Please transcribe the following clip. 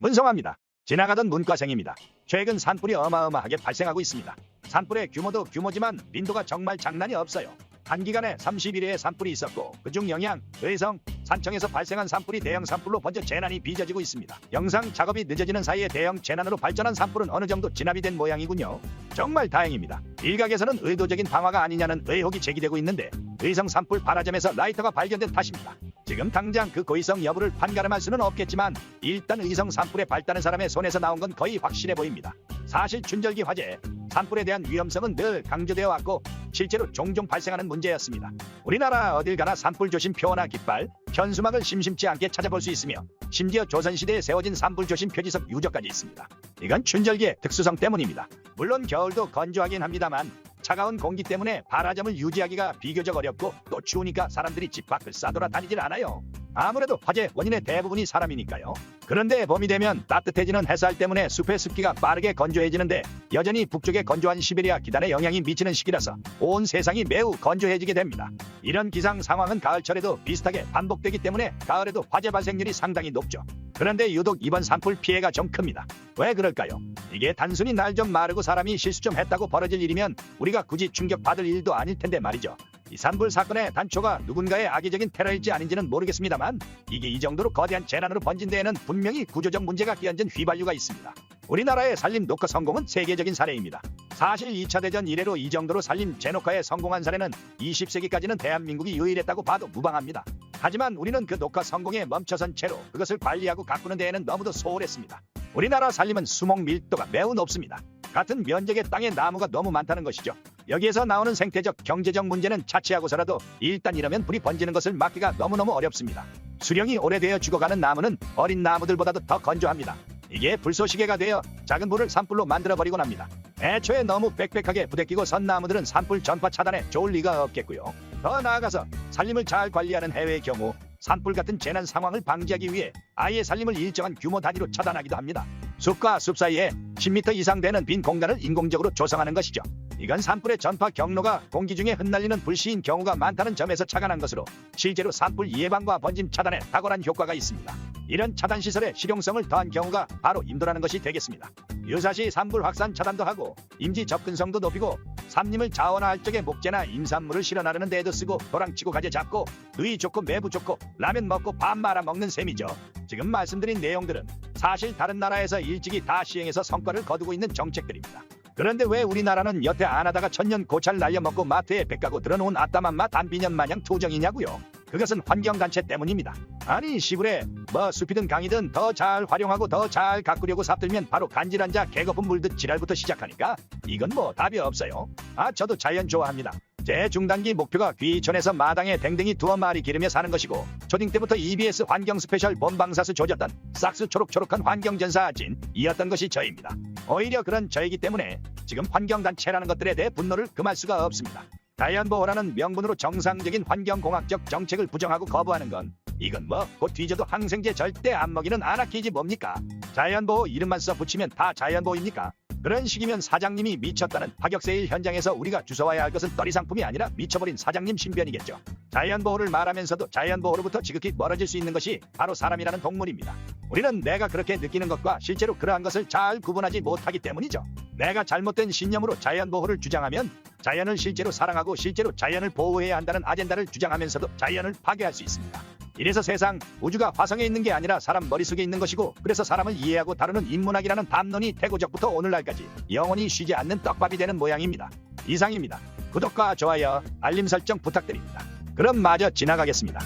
문성화입니다. 지나가던 문과생입니다. 최근 산불이 어마어마하게 발생하고 있습니다. 산불의 규모도 규모지만 빈도가 정말 장난이 없어요. 단기간에 31회의 산불이 있었고 그중 영양, 의성, 산청에서 발생한 산불이 대형 산불로 번져 재난이 빚어지고 있습니다. 영상 작업이 늦어지는 사이에 대형 재난으로 발전한 산불은 어느 정도 진압이 된 모양이군요. 정말 다행입니다. 일각에서는 의도적인 방화가 아니냐는 의혹이 제기되고 있는데 의성 산불 발화점에서 라이터가 발견된 탓입니다. 지금 당장 그 고의성 여부를 판가름할 수는 없겠지만 일단 의성 산불에 발단한 사람의 손에서 나온 건 거의 확실해 보입니다. 사실 춘절기 화재, 산불에 대한 위험성은 늘 강조되어 왔고 실제로 종종 발생하는 문제였습니다. 우리나라 어딜 가나 산불 조심 표어나 깃발, 현수막을 심심치 않게 찾아볼 수 있으며 심지어 조선시대에 세워진 산불 조심 표지석 유적까지 있습니다. 이건 춘절기의 특수성 때문입니다. 물론 겨울도 건조하긴 합니다만 차가운 공기 때문에 발화점을 유지하기가 비교적 어렵고 또 추우니까 사람들이 집 밖을 싸돌아다니질 않아요. 아무래도 화재 원인의 대부분이 사람이니까요. 그런데 봄이 되면 따뜻해지는 햇살 때문에 숲의 습기가 빠르게 건조해지는데 여전히 북쪽의 건조한 시베리아 기단에 영향이 미치는 시기라서 온 세상이 매우 건조해지게 됩니다. 이런 기상 상황은 가을철에도 비슷하게 반복되기 때문에 가을에도 화재 발생률이 상당히 높죠. 그런데 유독 이번 산불 피해가 좀 큽니다. 왜 그럴까요? 이게 단순히 날 좀 마르고 사람이 실수 좀 했다고 벌어질 일이면 우리가 굳이 충격받을 일도 아닐 텐데 말이죠. 이 산불 사건의 단초가 누군가의 악의적인 테러일지 아닌지는 모르겠습니다만 이게 이 정도로 거대한 재난으로 번진 데에는 분명히 구조적 문제가 끼얹은 휘발유가 있습니다. 우리나라의 산림 녹화 성공은 세계적인 사례입니다. 사실 2차 대전 이래로 이 정도로 산림 재녹화에 성공한 사례는 20세기까지는 대한민국이 유일했다고 봐도 무방합니다. 하지만 우리는 그 녹화 성공에 멈춰선 채로 그것을 관리하고 가꾸는 데에는 너무도 소홀했습니다. 우리나라 산림은 수목 밀도가 매우 높습니다. 같은 면적의 땅에 나무가 너무 많다는 것이죠. 여기에서 나오는 생태적, 경제적 문제는 차치하고서라도 일단 이러면 불이 번지는 것을 막기가 너무너무 어렵습니다. 수령이 오래되어 죽어가는 나무는 어린 나무들보다도 더 건조합니다. 이게 불쏘시개가 되어 작은 불을 산불로 만들어버리곤 합니다. 애초에 너무 빽빽하게 부대끼고 선 나무들은 산불 전파 차단에 좋을 리가 없겠고요. 더 나아가서 산림을 잘 관리하는 해외의 경우 산불 같은 재난 상황을 방지하기 위해 아예 산림을 일정한 규모 단위로 차단하기도 합니다. 숲과 숲 사이에 10m 이상 되는 빈 공간을 인공적으로 조성하는 것이죠. 이건 산불의 전파 경로가 공기 중에 흩날리는 불씨인 경우가 많다는 점에서 착안한 것으로 실제로 산불 예방과 번짐 차단에 탁월한 효과가 있습니다. 이런 차단 시설의 실용성을 더한 경우가 바로 인도라는 것이 되겠습니다. 유사시 산불 확산 차단도 하고 임지 접근성도 높이고 산림을 자원화할 적에 목재나 임산물을 실어 나르는 데에도 쓰고 도랑치고 가재 잡고 누이 좋고 매부 좋고 라면 먹고 밥 말아 먹는 셈이죠. 지금 말씀드린 내용들은 사실 다른 나라에서 일찍이 다 시행해서 성과를 거두고 있는 정책들입니다. 그런데 왜 우리나라는 여태 안 하다가 천년 고찰 날려먹고 마트에 백가구 들어놓은 아따맘마 단비년 마냥 투정이냐고요. 그것은 환경단체 때문입니다. 아니 시골에 뭐 숲이든 강이든 더 잘 활용하고 더 잘 가꾸려고 삽들면 바로 간질환자 개거품 물듯 지랄부터 시작하니까 이건 뭐 답이 없어요. 저도 자연 좋아합니다. 제 중단기 목표가 귀촌에서 마당에 댕댕이 두어 마리 기르며 사는 것이고 초딩 때부터 EBS 환경 스페셜 본방사수 조졌던 싹스 초록초록한 환경전사 진이었던 것이 저입니다. 오히려 그런 저이기 때문에 지금 환경단체라는 것들에 대해 분노를 금할 수가 없습니다. 자연보호라는 명분으로 정상적인 환경공학적 정책을 부정하고 거부하는 건 이건 뭐 곧 뒤져도 항생제 절대 안 먹이는 아나키지 뭡니까? 자연보호 이름만 써 붙이면 다 자연보호입니까? 그런 식이면 사장님이 미쳤다는 파격세일 현장에서 우리가 주워와야 할 것은 떨이상품이 아니라 미쳐버린 사장님 신변이겠죠. 자연보호를 말하면서도 자연보호로부터 지극히 멀어질 수 있는 것이 바로 사람이라는 동물입니다. 우리는 내가 그렇게 느끼는 것과 실제로 그러한 것을 잘 구분하지 못하기 때문이죠. 내가 잘못된 신념으로 자연보호를 주장하면 자연을 실제로 사랑하고 실제로 자연을 보호해야 한다는 아젠다를 주장하면서도 자연을 파괴할 수 있습니다. 이래서 세상, 우주가 화성에 있는 게 아니라 사람 머릿속에 있는 것이고 그래서 사람을 이해하고 다루는 인문학이라는 담론이 태고적부터 오늘날까지 영원히 쉬지 않는 떡밥이 되는 모양입니다. 이상입니다. 구독과 좋아요, 알림 설정 부탁드립니다. 그럼 마저 지나가겠습니다.